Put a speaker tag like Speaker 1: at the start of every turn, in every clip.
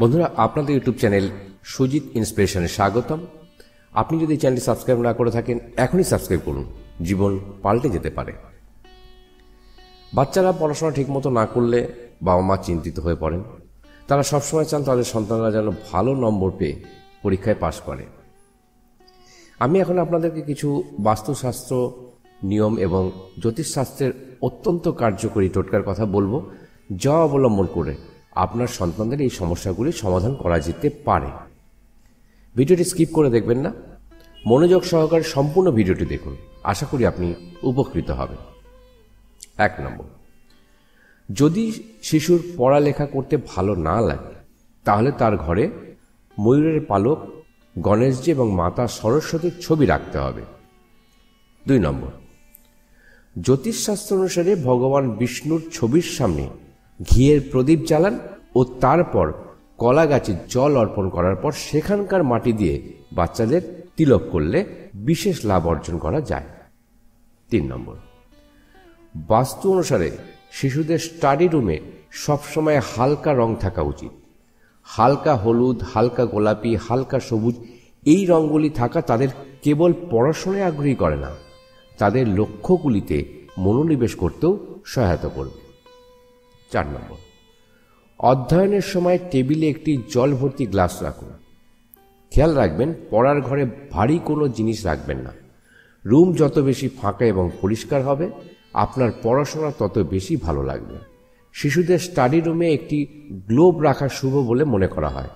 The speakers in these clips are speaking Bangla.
Speaker 1: বন্ধুরা, আপনাদের ইউটিউব চ্যানেল সুজিত ইন্সপিরেশনে স্বাগতম। আপনি যদি চ্যানেলটি সাবস্ক্রাইব না করে থাকেন, এখনই সাবস্ক্রাইব করুন, জীবন পাল্টে যেতে পারে। বাচ্চারা পড়াশোনা ঠিকমতো না করলে বাবা মা চিন্তিত হয়ে পড়েন। তারা সবসময় চান তাদের সন্তানরা যেন ভালো নম্বর পেয়ে পরীক্ষায় পাশ করে। আমি এখন আপনাদেরকে কিছু বাস্তুশাস্ত্র নিয়ম এবং জ্যোতিষশাস্ত্রের অত্যন্ত কার্যকরী টোটকার কথা বলবো, যা অবলম্বন করে আপনার সন্তানদের এই সমস্যাগুলি সমাধান করা যেতে পারে। ভিডিওটি স্কিপ করে দেখবেন না, মনোযোগ সহকারে সম্পূর্ণ ভিডিওটি দেখুন। আশা করি আপনি উপকৃত হবেন। 1 নম্বর, যদি শিশুর পড়ালেখা করতে ভালো না লাগে তাহলে তার ঘরে ময়ূরের পালক, গণেশজি এবং মাতা সরস্বতীর ছবি রাখতে হবে। 2 নম্বর, জ্যোতিষশাস্ত্র অনুসারে ভগবান বিষ্ণুর ছবির সামনে ঘিয়ের প্রদীপ জ্বালান ও তারপর কলা গাছে জল অর্পণ করার পর সেখানকার মাটি দিয়ে বাচ্চাদের তিলক করলে বিশেষ লাভ অর্জন করা যায়। 3 নম্বর, বাস্তু অনুসারে শিশুদের স্টাডি রুমে সবসময় হালকা রং থাকা উচিত। হালকা হলুদ, হালকা গোলাপি, হালকা সবুজ এই রঙগুলি থাকা তাদের কেবল পড়াশোনায় আগ্রহী করে না, তাদের লক্ষ্যগুলিতে মনোনিবেশ করতেও সহায়তা করবে। 4 নম্বর, অধ্যয়নের সময় টেবিলে একটি জল ভর্তি গ্লাস রাখুন। খেয়াল রাখবেন পড়ার ঘরে ভারী কোনো জিনিস রাখবেন না। রুম যত বেশি ফাঁকা এবং পরিষ্কার হবে আপনার পড়াশোনা তত বেশি ভালো লাগবে। শিশুদের স্টাডি রুমে একটি গ্লোব রাখা শুভ বলে মনে করা হয়।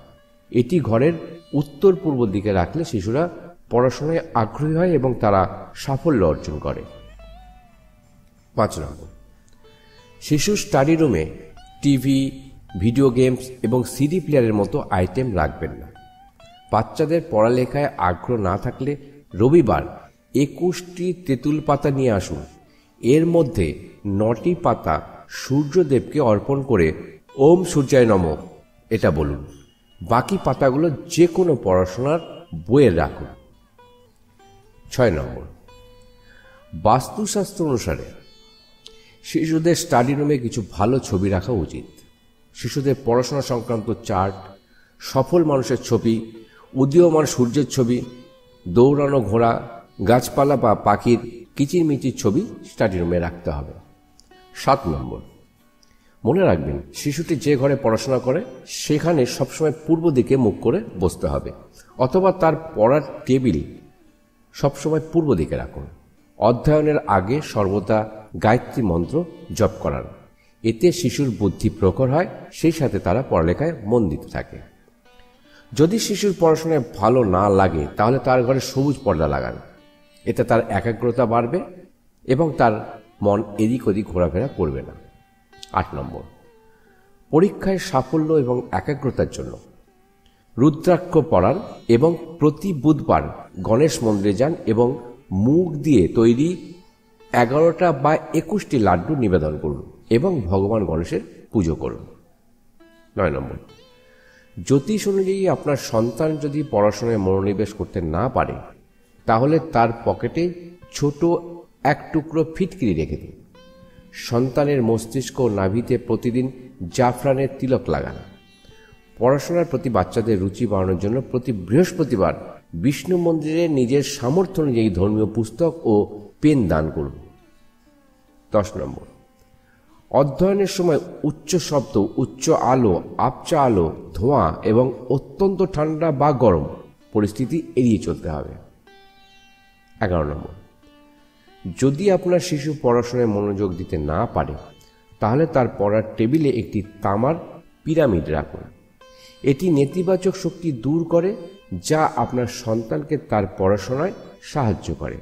Speaker 1: এটি ঘরের উত্তর পূর্ব দিকে রাখলে শিশুরা পড়াশোনায় আগ্রহী হয় এবং তারা সাফল্য অর্জন করে। 5 নম্বর, শিশুর স্টাডি রুমে টিভি, ভিডিও গেমস এবং সিডি প্লেয়ারের মতো আইটেম রাখবেন না। বাচ্চাদের পড়ালেখায় আগ্রহ না থাকলে রবিবার 21টি তেঁতুল পাতা নিয়ে আসুন। এর মধ্যে 9টি পাতা সূর্যদেবকে অর্পণ করে ওম সূর্যায় নমঃ এটা বলুন। বাকি পাতাগুলো যে কোনো পড়াশোনার বইয়ে রাখুন। 6 নম্বর, বাস্তুশাস্ত্র অনুসারে শিশুদের স্টাডি রুমে কিছু ভালো ছবি রাখা উচিত। শিশুদের পড়াশোনা সংক্রান্ত চার্ট, সফল মানুষের ছবি, উদীয়মান সূর্যের ছবি, দৌড়ানো ঘোড়া, গাছপালা বা পাখির কিচিরমিচির ছবি স্টাডি রুমে রাখতে হবে। 7 নম্বর, মনে রাখবেন শিশুটি যে ঘরে পড়াশোনা করে সেখানে সবসময় পূর্ব দিকে মুখ করে বসতে হবে, অথবা তার পড়ার টেবিল সবসময় পূর্ব দিকে রাখুন। অধ্যয়নের আগে সর্বদা গায়ত্রী মন্ত্র জপ করান। এতে শিশুর বুদ্ধি প্রখর হয়, সেই সাথে তারা পড়ালেখায় মন দিতে থাকে। যদি শিশুর পড়াশোনায় ভালো না লাগে তাহলে তার ঘরে সবুজ পর্দা লাগান। এতে তার একাগ্রতা বাড়বে এবং তার মন এদিক ওদিক ঘোরাফেরা করবে না। 8 নম্বর, পরীক্ষায় সাফল্য এবং একাগ্রতার জন্য রুদ্রাক্ষ পড়ান এবং প্রতি বুধবার গণেশ মন্দিরে যান এবং মুগ দিয়ে তৈরি 11টা বা 21টি লাড্ডু নিবেদন করুন এবং ভগবান গণেশের পুজো করুন। 9 নম্বর, জ্যোতিষ অনুযায়ী আপনার সন্তান যদি পড়াশোনায় মনোনিবেশ করতে না পারে তাহলে তার পকেটে ছোট এক টুকরো ফিটকিরি রেখে দিন। সন্তানের মস্তিষ্ক ও নাভিতে প্রতিদিন জাফরানের তিলক লাগান। পড়াশোনার প্রতি বাচ্চাদের রুচি বাড়ানোর জন্য প্রতি বৃহস্পতিবার বিষ্ণু মন্দিরে নিজের সামর্থ্য অনুযায়ী ধর্মীয় পুস্তক ও পেন দান করুন। 10 নম্বর, অধ্যয়নের সময় উচ্চ শব্দ, উচ্চ আলো, আবছা আলো, ধোঁয়া এবং অত্যন্ত ঠান্ডা বা গরম পরিস্থিতি এড়িয়ে চলতে হবে। 11 নম্বর, যদি আপনার শিশু পড়াশোনায় মনোযোগ দিতে না পারে তাহলে তার পড়ার টেবিলে একটি তামার পিরামিড রাখুন। এটি নেতিবাচক শক্তি দূর করে, যা আপনার সন্তানকে তার পড়াশোনায় সাহায্য করে।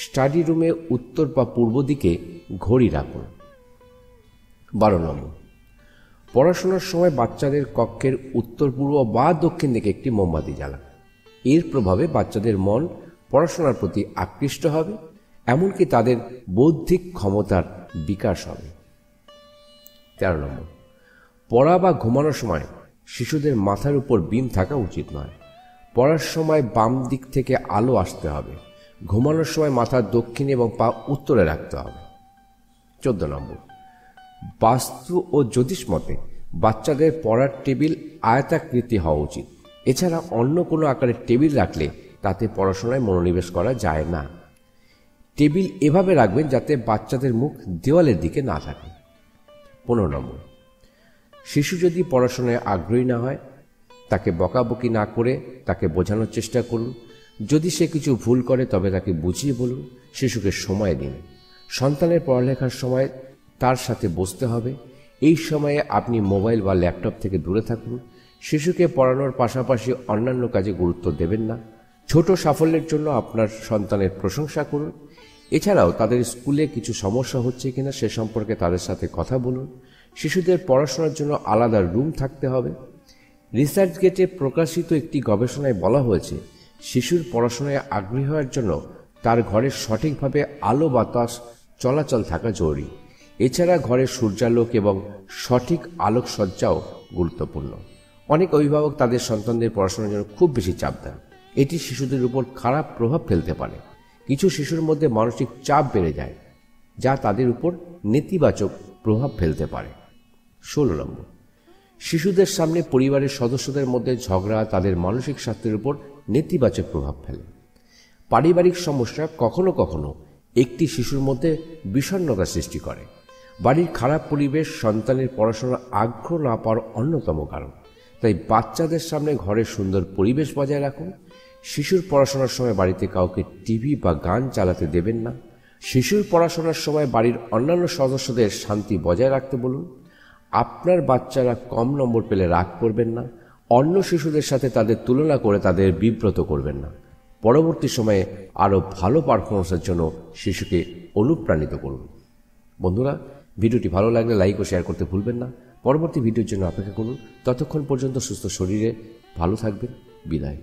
Speaker 1: স্টাডি রুমে উত্তর বা পূর্ব দিকে ঘড়ি রাখুন। 12 নম্বর, পড়াশোনার সময় বাচ্চাদের কক্ষের উত্তর পূর্ব বা দক্ষিণ দিকে একটি মোমবাতি জ্বালান। এর প্রভাবে বাচ্চাদের মন পড়াশোনার প্রতি আকৃষ্ট হবে, এমনকি তাদের বৌদ্ধিক ক্ষমতার বিকাশ হবে। 13 নম্বর, পড়া বা ঘুমানোর সময় শিশুদের মাথার উপর বিম থাকা উচিত নয়। পড়ার সময় বাম দিক থেকে আলো আসতে হবে। ঘুমানোর সময় মাথা দক্ষিণ এবং পা উত্তরে রাখতে হবে। 14 নম্বর, বাস্তু ও জ্যোতিষ মতে বাচ্চাদের পড়ার টেবিল আয়তাকৃতি হওয়া উচিত। এছাড়া অন্য কোনো আকারের টেবিল রাখলে তাতে পড়াশোনায় মনোনিবেশ করা যায় না। টেবিল এভাবে রাখবেন যাতে বাচ্চাদের মুখ দেওয়ালের দিকে না থাকে। 15 নম্বর, শিশু যদি পড়াশোনায় আগ্রহী না হয় তাকে বকাবকি না করে তাকে বোঝানোর চেষ্টা করুন। যদি সে কিছু ভুল করে তবে তাকে বুঝিয়ে বলুন। শিশুকে সময় দিন। সন্তানের পড়ালেখার সময় তার সাথে বসতে হবে। এই সময়ে আপনি মোবাইল বা ল্যাপটপ থেকে দূরে থাকুন। শিশুকে পড়ানোর পাশাপাশি অন্যান্য কাজে গুরুত্ব দেবেন না। ছোট সাফল্যের জন্য আপনার সন্তানের প্রশংসা করুন। এছাড়াও তাদের স্কুলে কিছু সমস্যা হচ্ছে কিনা সে সম্পর্কে তাদের সাথে কথা বলুন। শিশুদের পড়াশোনার জন্য আলাদা রুম থাকতে হবে। রিসার্চগেটে প্রকাশিত একটি গবেষণায় বলা হয়েছে, শিশুর পড়াশোনায় আগ্রহী হওয়ার জন্য তার ঘরে সঠিকভাবে আলো বাতাস চলাচল থাকা জরুরি। এছাড়া ঘরে সূর্যালোক এবং সঠিক আলোকসজ্জাও গুরুত্বপূর্ণ। অনেক অভিভাবক তাদের সন্তানদের পড়াশোনার জন্য খুব বেশি চাপ দেন। এটি শিশুদের উপর খারাপ প্রভাব ফেলতে পারে। কিছু শিশুর মধ্যে মানসিক চাপ বেড়ে যায়, যা তাদের উপর নেতিবাচক প্রভাব ফেলতে পারে। 16 নম্বর, শিশুদের সামনে পরিবারের সদস্যদের মধ্যে ঝগড়া তাদের মানসিক স্বাস্থ্যের উপর নেতিবাচক প্রভাব ফেলে। পারিবারিক সমস্যা কখনো কখনো একটি শিশুর মধ্যে বিষণ্ণতা সৃষ্টি করে। বাড়ির খারাপ পরিবেশ সন্তানের পড়াশোনার আগ্রহ না পাওয়ার অন্যতম কারণ। তাই বাচ্চাদের সামনে ঘরের সুন্দর পরিবেশ বজায় রাখুন। শিশুর পড়াশোনার সময় বাড়িতে কাউকে টিভি বা গান চালাতে দেবেন না। শিশুর পড়াশোনার সময় বাড়ির অন্যান্য সদস্যদের শান্তি বজায় রাখতে বলুন। আপনার বাচ্চারা কম নম্বর পেলে রাগ করবেন না। অন্য শিশুদের সাথে তাদের তুলনা করে তাদের বিব্রত করবেন না। পরবর্তী সময়ে আরও ভালো পারফরমেন্সের জন্য শিশুকে অনুপ্রাণিত করুন। বন্ধুরা, ভিডিওটি ভালো লাগলে লাইক ও শেয়ার করতে ভুলবেন না। পরবর্তী ভিডিওর জন্য অপেক্ষা করুন। ততক্ষণ পর্যন্ত সুস্থ শরীরে ভালো থাকবেন। বিদায়।